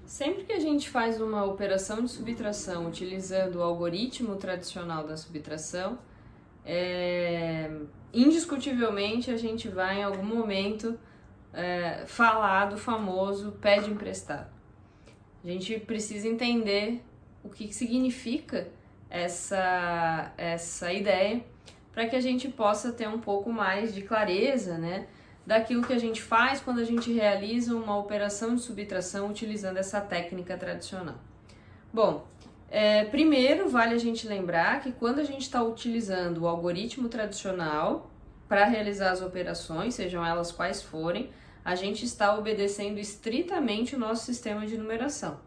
Sempre que a gente faz uma operação de subtração utilizando o algoritmo tradicional da subtração, indiscutivelmente a gente vai em algum momento falar do famoso pede emprestado. A gente precisa entender o que significa essa ideia para que a gente possa ter um pouco mais de clareza, né, daquilo que a gente faz quando a gente realiza uma operação de subtração utilizando essa técnica tradicional. Bom, primeiro vale a gente lembrar que quando a gente está utilizando o algoritmo tradicional para realizar as operações, sejam elas quais forem, a gente está obedecendo estritamente o nosso sistema de numeração,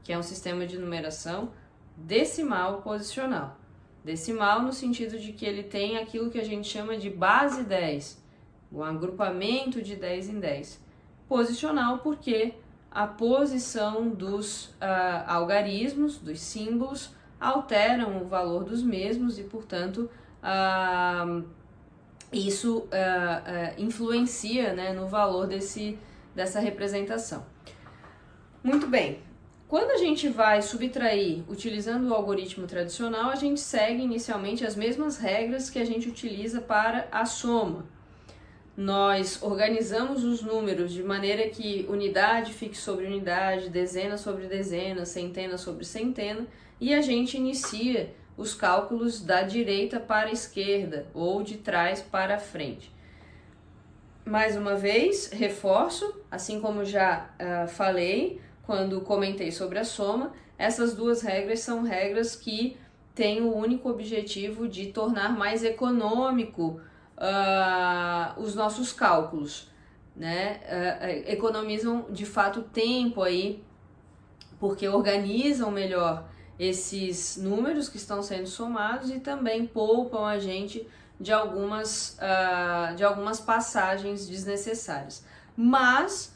que é um sistema de numeração decimal posicional. Decimal no sentido de que ele tem aquilo que a gente chama de base 10, um agrupamento de 10 em 10. Posicional porque a posição dos algarismos, dos símbolos, alteram o valor dos mesmos e, portanto, isso influencia, né, no valor dessa representação. Muito bem. Quando a gente vai subtrair utilizando o algoritmo tradicional, a gente segue inicialmente as mesmas regras que a gente utiliza para a soma. Nós organizamos os números de maneira que unidade fique sobre unidade, dezena sobre dezena, centena sobre centena, e a gente inicia os cálculos da direita para a esquerda ou de trás para a frente. Mais uma vez, reforço, assim como já falei quando comentei sobre a soma, essas duas regras são regras que têm o único objetivo de tornar mais econômico os nossos cálculos, né? Economizam de fato tempo aí, porque organizam melhor esses números que estão sendo somados e também poupam a gente de algumas passagens desnecessárias. Mas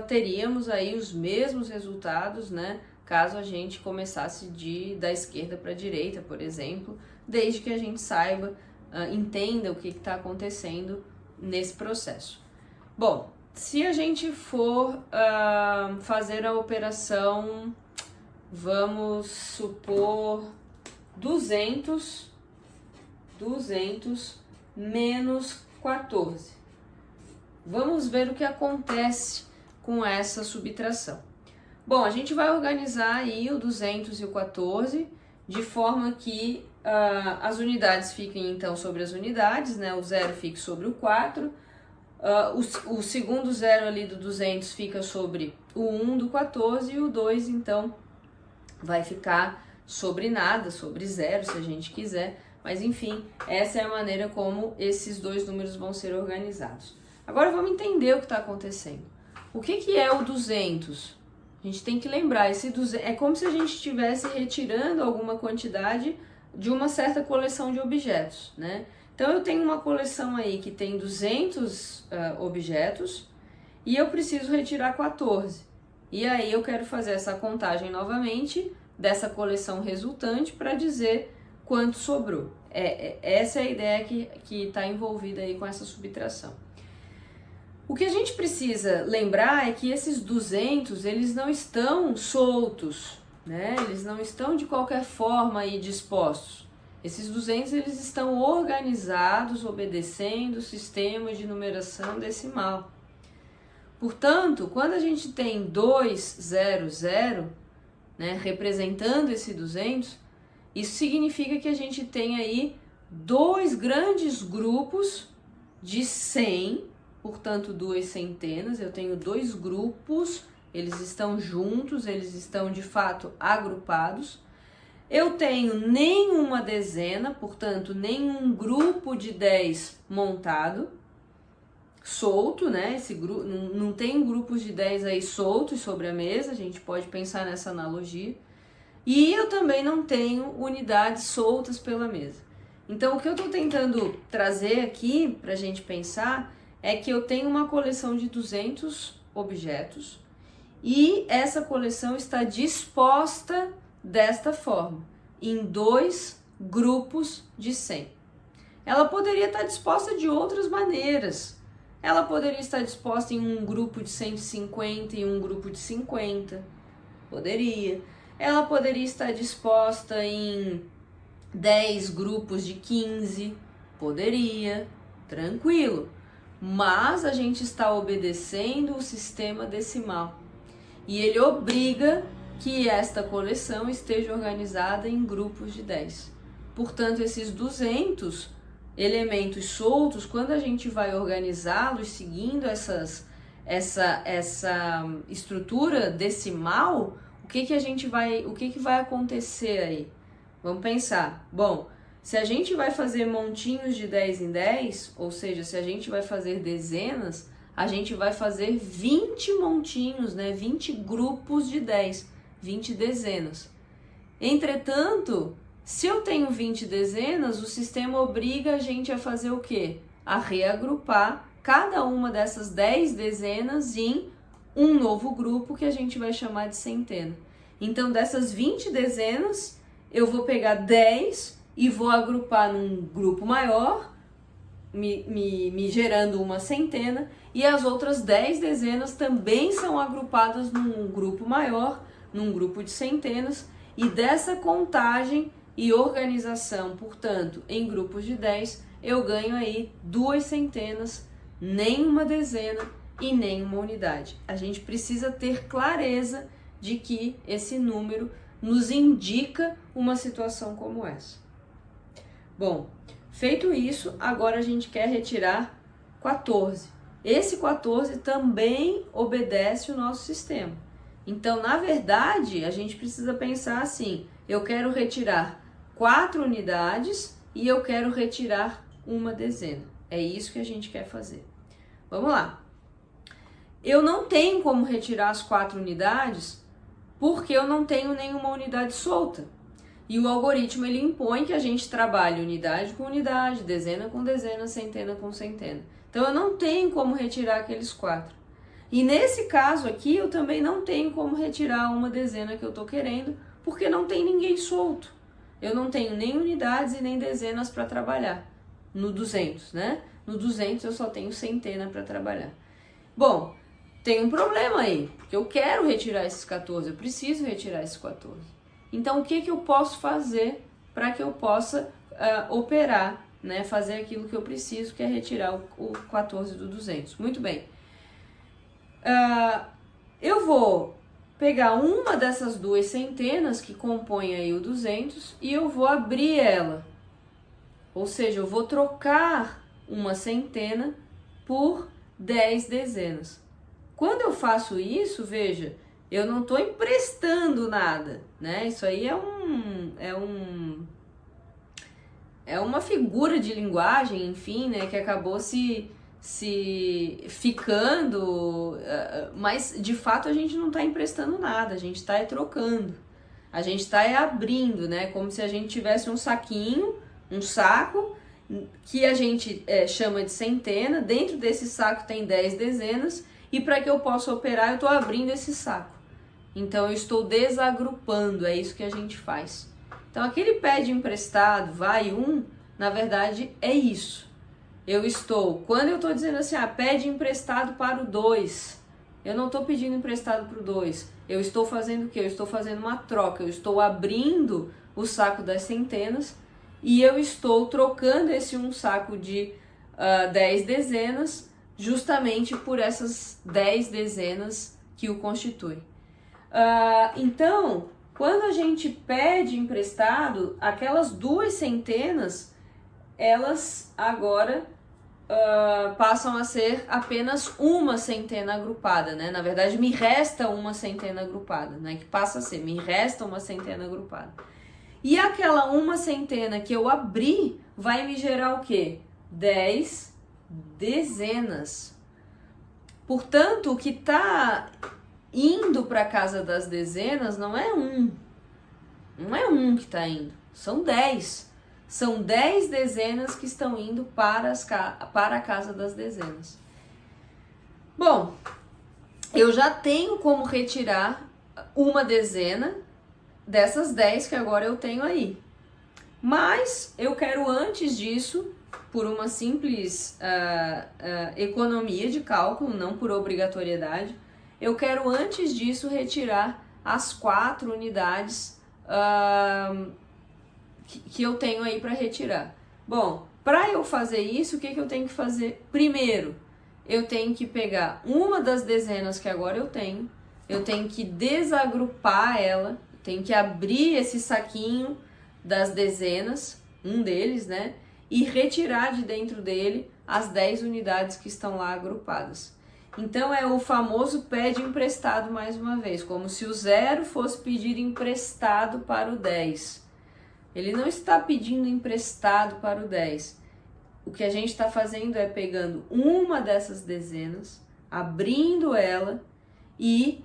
teríamos aí os mesmos resultados, né, caso a gente começasse da esquerda para a direita, por exemplo, desde que a gente saiba, entenda o que está acontecendo nesse processo. Bom, se a gente for fazer a operação, vamos supor 200 menos 14. Vamos ver o que acontece com essa subtração. Bom, a gente vai organizar aí o 200 e o 14 de forma que as unidades fiquem então sobre as unidades, né? O 0 fique sobre o 4, o segundo 0 ali do 200 fica sobre o 1 do 14 e o 2 então vai ficar sobre nada, sobre 0 se a gente quiser, mas enfim, essa é a maneira como esses dois números vão ser organizados. Agora vamos entender o que está acontecendo. O que é o 200? A gente tem que lembrar, esse 200 é como se a gente estivesse retirando alguma quantidade de uma certa coleção de objetos, né? Então eu tenho uma coleção aí que tem 200 objetos e eu preciso retirar 14. E aí eu quero fazer essa contagem novamente dessa coleção resultante para dizer quanto sobrou. Essa é a ideia que está envolvida aí com essa subtração. O que a gente precisa lembrar é que esses 200, eles não estão soltos, né? Eles não estão de qualquer forma aí dispostos. Esses 200, eles estão organizados, obedecendo o sistema de numeração decimal. Portanto, quando a gente tem 200, né, representando esse 200, isso significa que a gente tem aí dois grandes grupos de 100, portanto, duas centenas. Eu tenho dois grupos, eles estão juntos, eles estão de fato agrupados. Eu tenho nenhuma dezena, portanto, nenhum grupo de 10 montado, solto, né? Esse grupo, não tem grupos de 10 aí soltos sobre a mesa, a gente pode pensar nessa analogia. E eu também não tenho unidades soltas pela mesa. Então, o que eu estou tentando trazer aqui para a gente pensar é que eu tenho uma coleção de 200 objetos e essa coleção está disposta desta forma, em dois grupos de 100. Ela poderia estar disposta de outras maneiras. Ela poderia estar disposta em um grupo de 150 e um grupo de 50. Poderia. Ela poderia estar disposta em 10 grupos de 15? Poderia. Tranquilo. Mas a gente está obedecendo o sistema decimal. E ele obriga que esta coleção esteja organizada em grupos de 10. Portanto, esses 200 elementos soltos, quando a gente vai organizá-los seguindo essa estrutura decimal, o que vai acontecer aí? Vamos pensar. Bom, se a gente vai fazer montinhos de 10 em 10, ou seja, se a gente vai fazer dezenas, a gente vai fazer 20 montinhos, né? 20 grupos de 10, 20 dezenas. Entretanto, se eu tenho 20 dezenas, o sistema obriga a gente a fazer o quê? A reagrupar cada uma dessas 10 dezenas em um novo grupo que a gente vai chamar de centena. Então, dessas 20 dezenas, eu vou pegar 10 e vou agrupar num grupo maior, me gerando uma centena, e as outras 10 dezenas também são agrupadas num grupo maior, num grupo de centenas, e dessa contagem e organização, portanto, em grupos de 10, eu ganho aí 2 centenas, nem uma dezena e nem uma unidade. A gente precisa ter clareza de que esse número nos indica uma situação como essa. Bom, feito isso, agora a gente quer retirar 14. Esse 14 também obedece o nosso sistema. Então, na verdade, a gente precisa pensar assim: eu quero retirar 4 unidades e eu quero retirar uma dezena. É isso que a gente quer fazer. Vamos lá. Eu não tenho como retirar as 4 unidades porque eu não tenho nenhuma unidade solta. E o algoritmo ele impõe que a gente trabalhe unidade com unidade, dezena com dezena, centena com centena. Então eu não tenho como retirar aqueles 4. E nesse caso aqui eu também não tenho como retirar uma dezena que eu estou querendo, porque não tem ninguém solto. Eu não tenho nem unidades e nem dezenas para trabalhar. No 200, né? No 200 eu só tenho centena para trabalhar. Bom, tem um problema aí, porque eu quero retirar esses 14, eu preciso retirar esses 14. Então, o que eu posso fazer para que eu possa operar, né? Fazer aquilo que eu preciso, que é retirar o 14 do 200. Muito bem. Eu vou pegar uma dessas 2 centenas que compõem aí o 200 e eu vou abrir ela. Ou seja, eu vou trocar uma centena por 10 dezenas. Quando eu faço isso, veja, eu não estou emprestando nada, né? Isso aí é uma figura de linguagem, enfim, né? Que acabou se ficando, mas de fato a gente não está emprestando nada, a gente está trocando, a gente está abrindo, né? Como se a gente tivesse um saquinho, um saco, que a gente chama de centena. Dentro desse saco tem 10 dezenas e para que eu possa operar eu estou abrindo esse saco. Então eu estou desagrupando, é isso que a gente faz. Então aquele pede emprestado, vai na verdade é isso. Quando eu estou dizendo assim, pede emprestado para o 2, eu não estou pedindo emprestado para o 2, eu estou fazendo o quê? Eu estou fazendo uma troca, eu estou abrindo o saco das centenas e eu estou trocando esse um saco de 10 dezenas justamente por essas 10 dezenas que o constituem. Então, quando a gente pede emprestado, aquelas 2 centenas, elas agora passam a ser apenas uma centena agrupada, né? Na verdade, me resta uma centena agrupada, né? Que passa a ser, me resta uma centena agrupada. E aquela uma centena que eu abri vai me gerar o quê? 10 dezenas. Portanto, o que está indo para a casa das dezenas não é um que está indo, são 10. São 10 dezenas que estão indo para a casa das dezenas. Bom, eu já tenho como retirar uma dezena dessas 10 que agora eu tenho aí. Mas eu quero antes disso, por uma simples economia de cálculo, não por obrigatoriedade, eu quero antes disso retirar as 4 unidades que eu tenho aí para retirar. Bom, para eu fazer isso, o que eu tenho que fazer? Primeiro, eu tenho que pegar uma das dezenas que agora eu tenho que desagrupar ela, tenho que abrir esse saquinho das dezenas, um deles, né? E retirar de dentro dele as 10 unidades que estão lá agrupadas. Então é o famoso pede emprestado mais uma vez, como se o 0 fosse pedir emprestado para o 10. Ele não está pedindo emprestado para o 10. O que a gente está fazendo é pegando uma dessas dezenas, abrindo ela e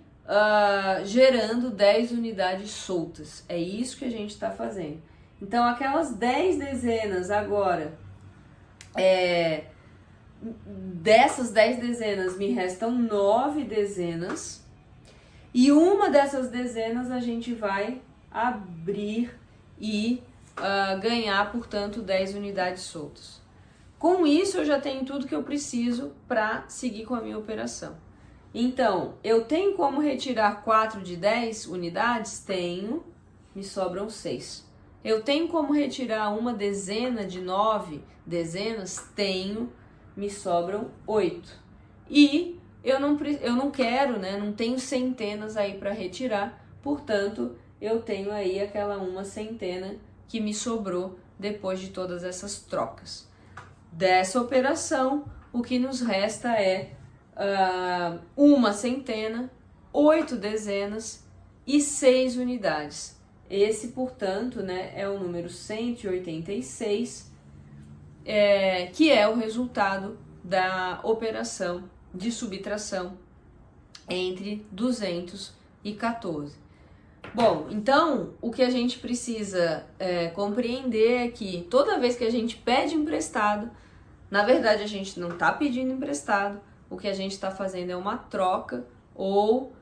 gerando 10 unidades soltas. É isso que a gente está fazendo. Então, aquelas 10 dezenas agora, dessas 10 dezenas me restam 9 dezenas. E uma dessas dezenas a gente vai abrir e ganhar, portanto, 10 unidades soltas. Com isso, eu já tenho tudo que eu preciso para seguir com a minha operação. Então, eu tenho como retirar 4 de 10 unidades? Tenho, me sobram 6. Eu tenho como retirar uma dezena de 9 dezenas? Tenho, me sobram 8. E eu não quero, né? Não tenho centenas aí para retirar, portanto, eu tenho aí aquela uma centena que me sobrou depois de todas essas trocas. Dessa operação, o que nos resta é uma centena, 8 dezenas e 6 unidades. Esse, portanto, né, é o número 186, que é o resultado da operação de subtração entre 214. Bom, então, o que a gente precisa compreender é que toda vez que a gente pede emprestado, na verdade a gente não está pedindo emprestado, o que a gente está fazendo é uma troca, ou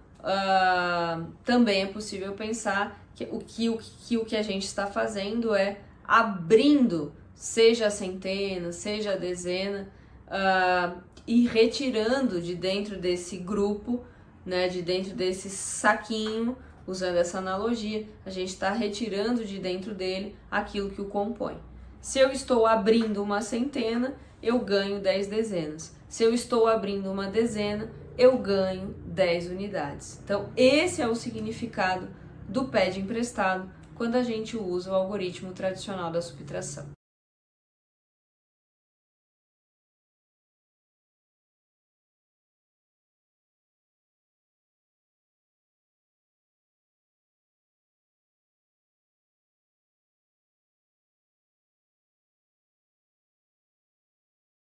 também é possível pensar que o que a gente está fazendo é abrindo, seja a centena, seja a dezena, e retirando de dentro desse grupo, né, de dentro desse saquinho, usando essa analogia, a gente está retirando de dentro dele aquilo que o compõe. Se eu estou abrindo uma centena, eu ganho 10 dezenas. Se eu estou abrindo uma dezena, eu ganho 10 unidades. Então, esse é o significado do pede emprestado quando a gente usa o algoritmo tradicional da subtração.